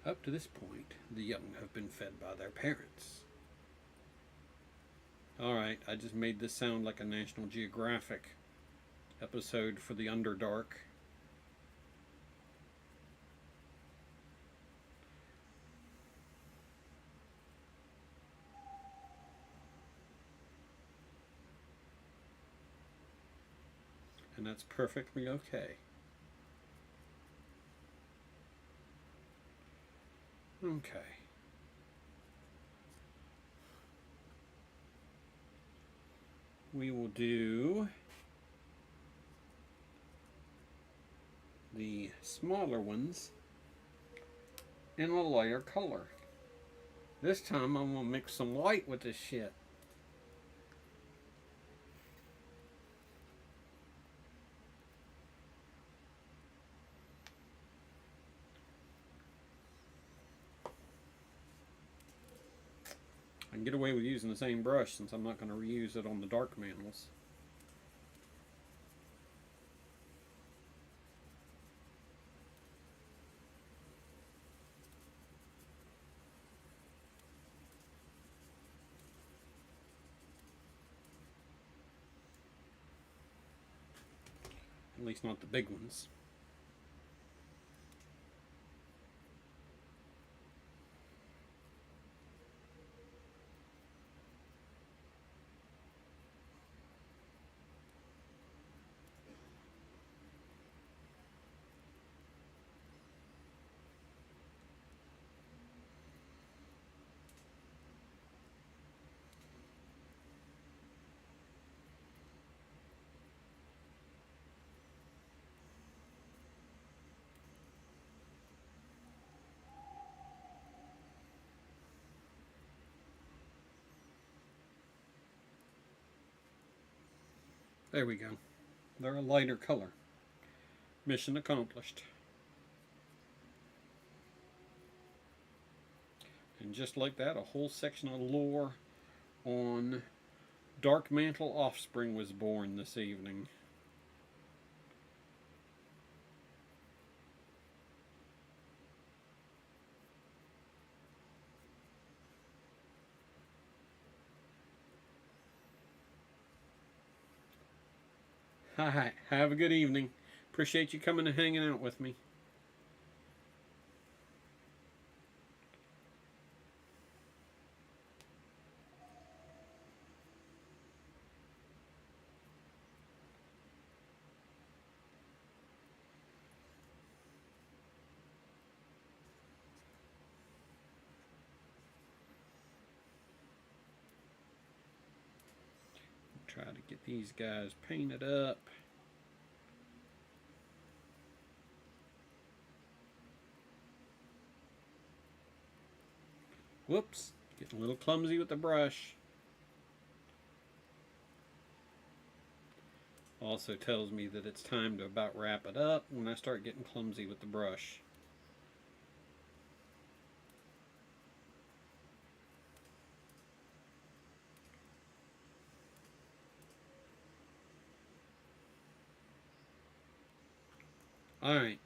Up to this point, the young have been fed by their parents. Alright, I just made this sound like a National Geographic episode for the Underdark. And that's perfectly okay. Okay. We will do the smaller ones in a lighter color. This time I'm going to mix some white with this shit. I can get away with using the same brush since I'm not going to reuse it on the dark mantles. At least not the big ones. There we go. They're a lighter color. Mission accomplished. And just like that, a whole section of lore on Dark Mantle Offspring was born this evening. Hi, have a good evening. Appreciate you coming and hanging out with me. Try to get these guys painted up. Whoops, getting a little clumsy with the brush. Also tells me that it's time to about wrap it up when I start getting clumsy with the brush. Alright.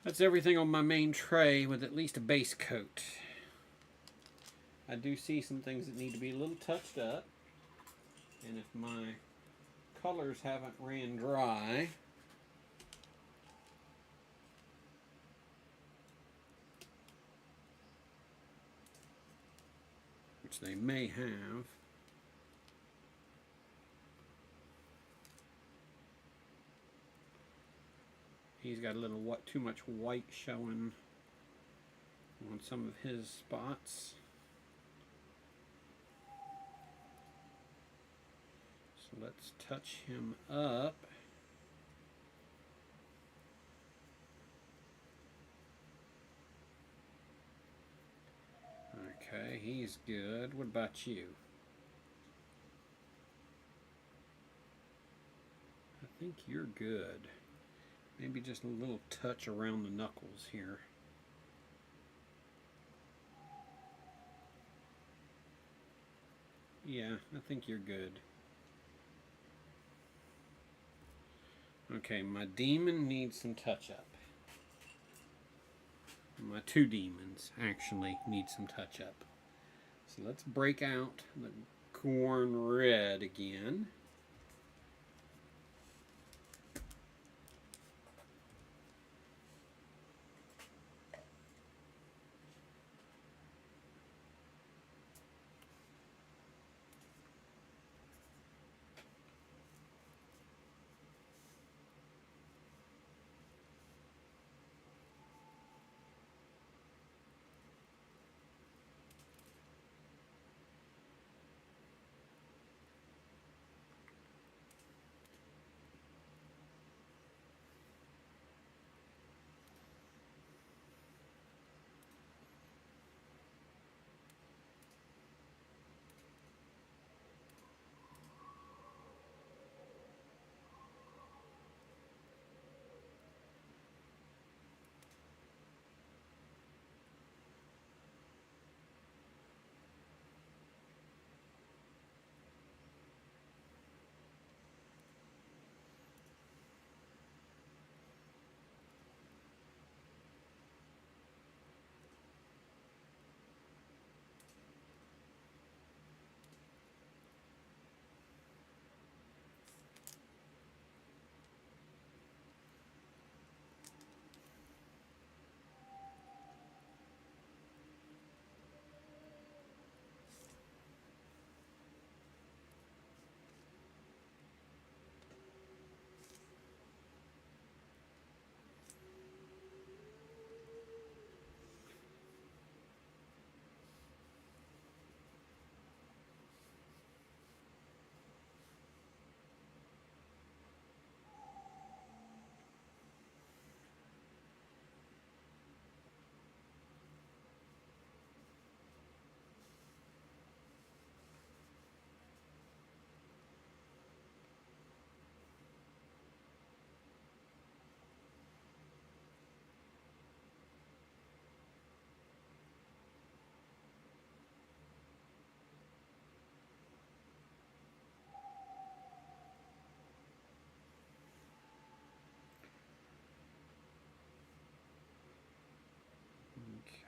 That's everything on my main tray with at least a base coat. I do see some things that need to be a little touched up. And if my colors haven't ran dry, which they may have, he's got a little too much white showing on some of his spots. So let's touch him up. Okay, he's good. What about you? I think you're good. Maybe just a little touch around the knuckles here. Yeah, I think you're good. Okay, my demon needs some touch-up. My two demons actually need some touch-up. So let's break out the corn red again.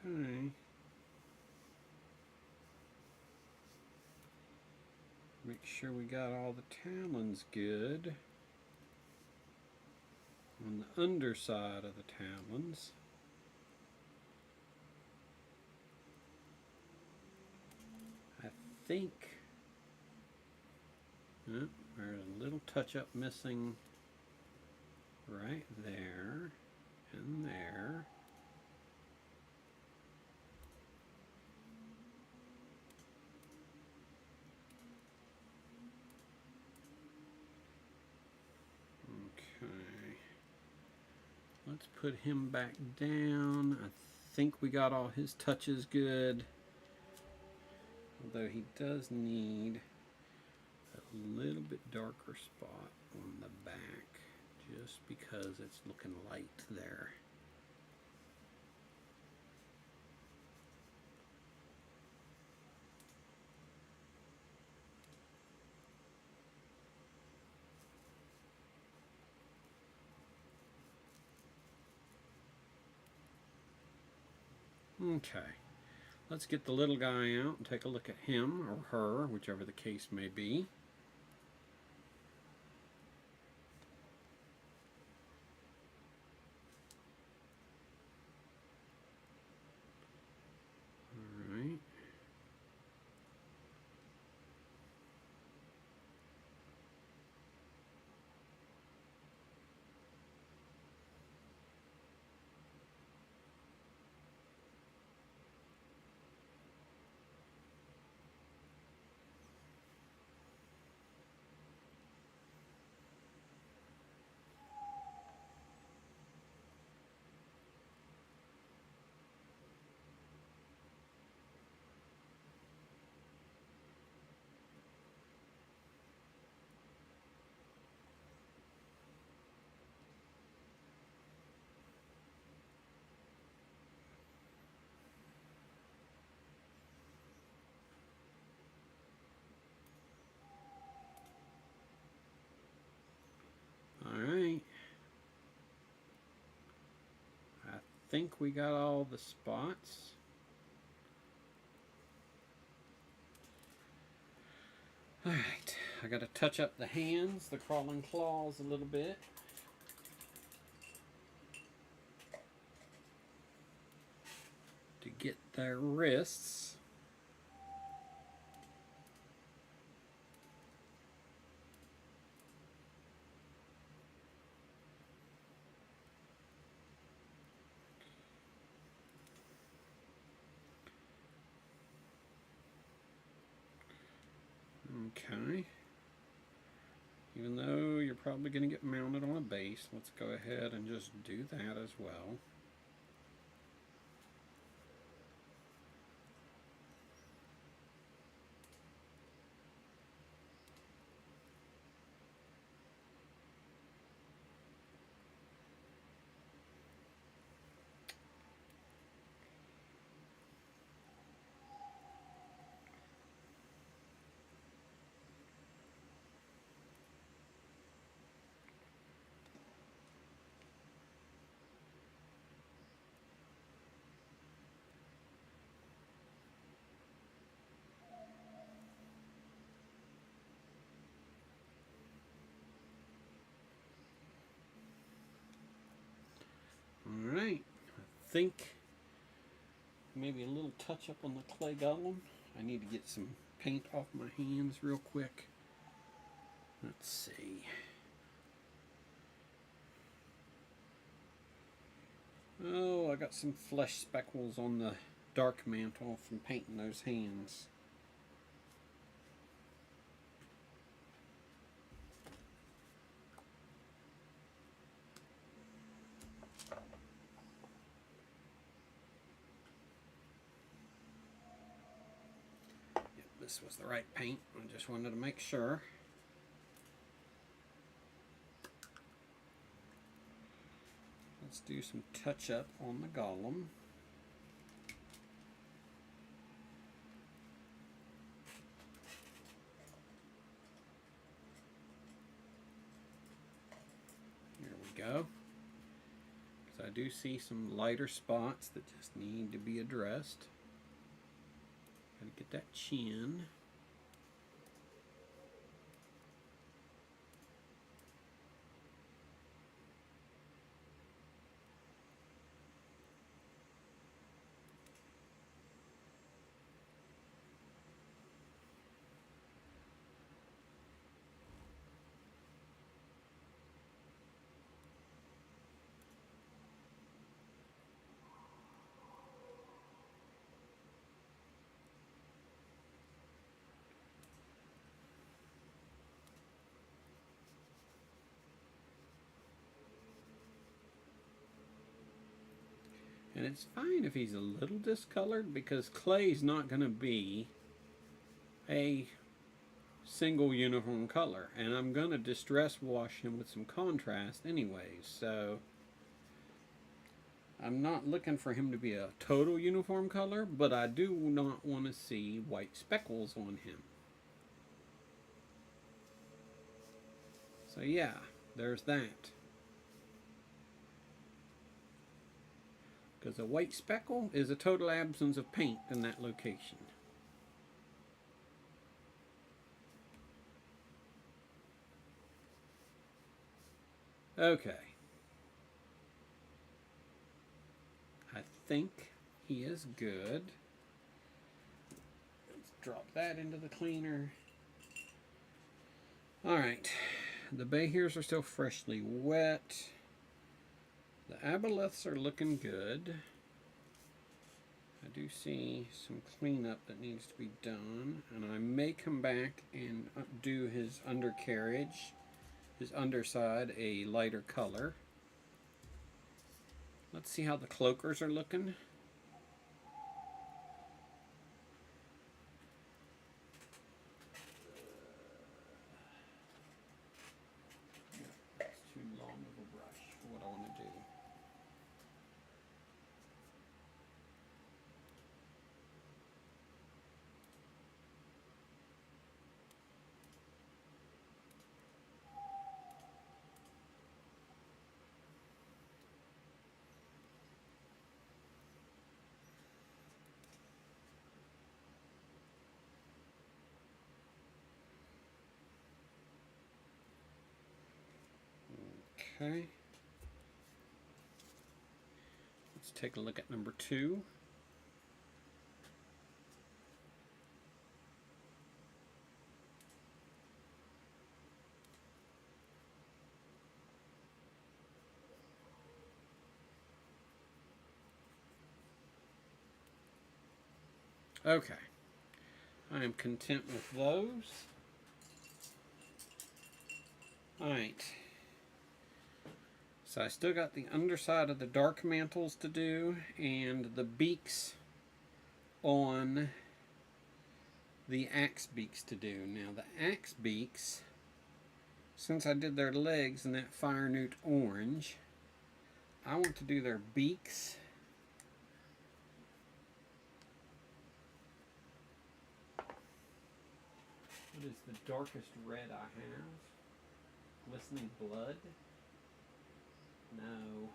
Okay. Make sure we got all the talons good on the underside of the talons. I think there's a little touch-up missing right there and there. Okay, let's put him back down. I think we got all his touches good, although he does need a little bit darker spot on the back just because it's looking light there. Okay, let's get the little guy out and take a look at him or her, whichever the case may be. All right. Alright, I think we got all the spots. Alright, I got to touch up the hands, the crawling claws a little bit. To get their wrists. Okay. Even though you're probably going to get mounted on a base, let's go ahead and just do that as well. Alright, I think maybe a little touch up on the clay golem. I need to get some paint off my hands real quick. Let's see. Oh, I got some flesh speckles on the dark mantle from painting those hands. Yep, this was the right paint. I just wanted to make sure. Let's do some touch up on the golem. Here we go. Because I do see some lighter spots that just need to be addressed. Gotta get that chin. And it's fine if he's a little discolored because clay's not going to be a single uniform color. And I'm going to distress wash him with some contrast anyways. So I'm not looking for him to be a total uniform color, but I do not want to see white speckles on him. So yeah, there's that. Because a white speckle is a total absence of paint in that location. Okay. I think he is good. Let's drop that into the cleaner. Alright. The bay hairs are still freshly wet. The aboleths are looking good. I do see some cleanup that needs to be done, and I may come back and do his undercarriage, his underside, a lighter color. Let's see how the cloakers are looking. That's too long of a brush for what I want to do. Okay. Let's take a look at number 2. Okay. I am content with those. Alright. So I still got the underside of the dark mantles to do and the beaks on the axe beaks to do. Now the axe beaks, since I did their legs in that fire newt orange, I want to do their beaks what is the darkest red I have? Glistening blood? No.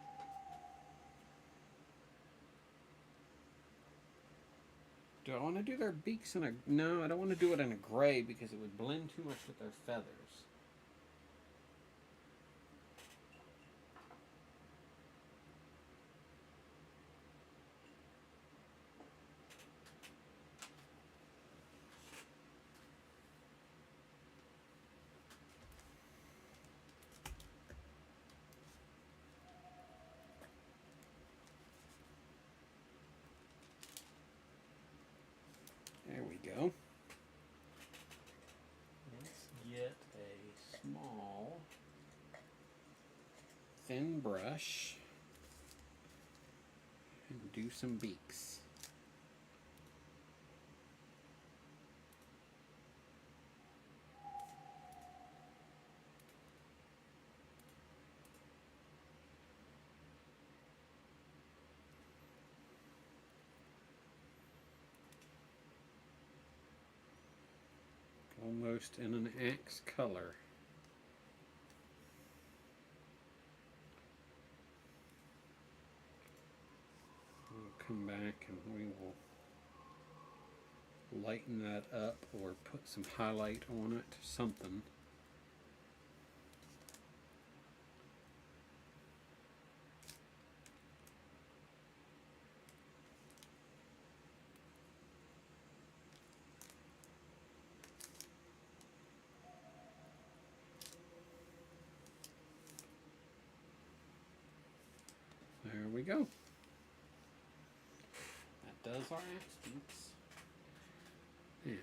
Do I want to do their beaks in a... No, I don't want to do it in a gray because it would blend too much with their feathers. There we go. Let's get a small, thin brush and do some beaks. Almost in an axe color. We'll come back and we will lighten that up or put some highlight on it, something. There we go. That does our axe beaks. Now,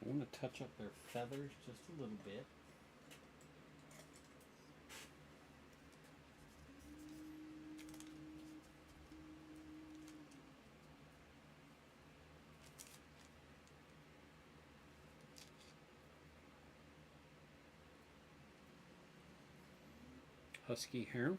I want to touch up their feathers just a little bit. Husky hair.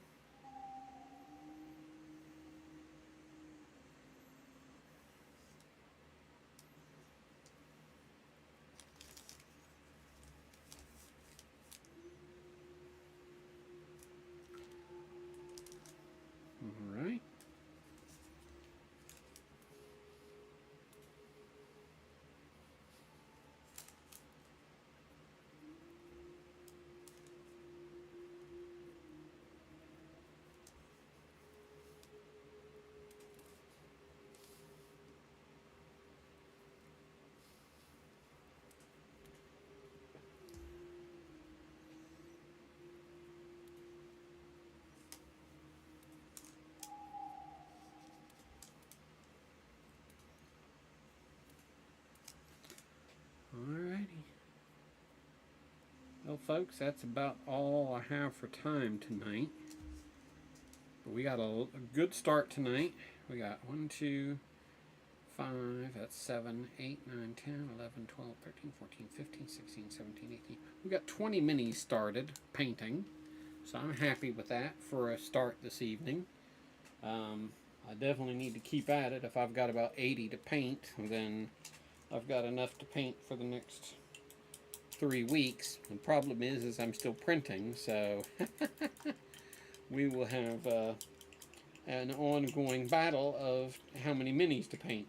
All right. Alrighty. Well, folks, that's about all I have for time tonight. But we got a good start tonight. We got 1, 2, 5, that's 7, 8, 9, 10, 11, 12, 13, 14, 15, 16, 17, 18. We got 20 minis started painting. So I'm happy with that for a start this evening. I definitely need to keep at it. If I've got about 80 to paint, then I've got enough to paint for the next 3 weeks. The problem is I'm still printing, so we will have an ongoing battle of how many minis to paint.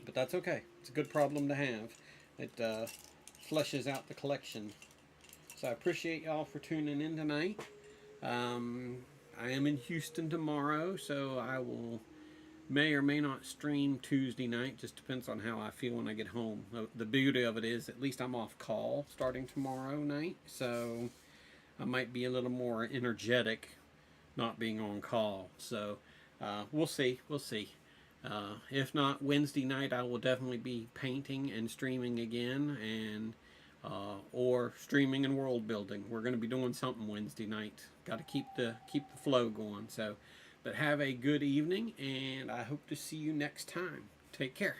But that's okay. It's a good problem to have. It fleshes out the collection. So I appreciate y'all for tuning in tonight. I am in Houston tomorrow, so I may or may not stream Tuesday night. Just depends on how I feel when I get home. The beauty of it is at least I'm off call starting tomorrow night, so I might be a little more energetic not being on call. So we'll see. We'll see. If not Wednesday night, I will definitely be painting and streaming again, and or streaming and world building. We're going to be doing something Wednesday night. Got to keep the flow going. So, but have a good evening, and I hope to see you next time. Take care.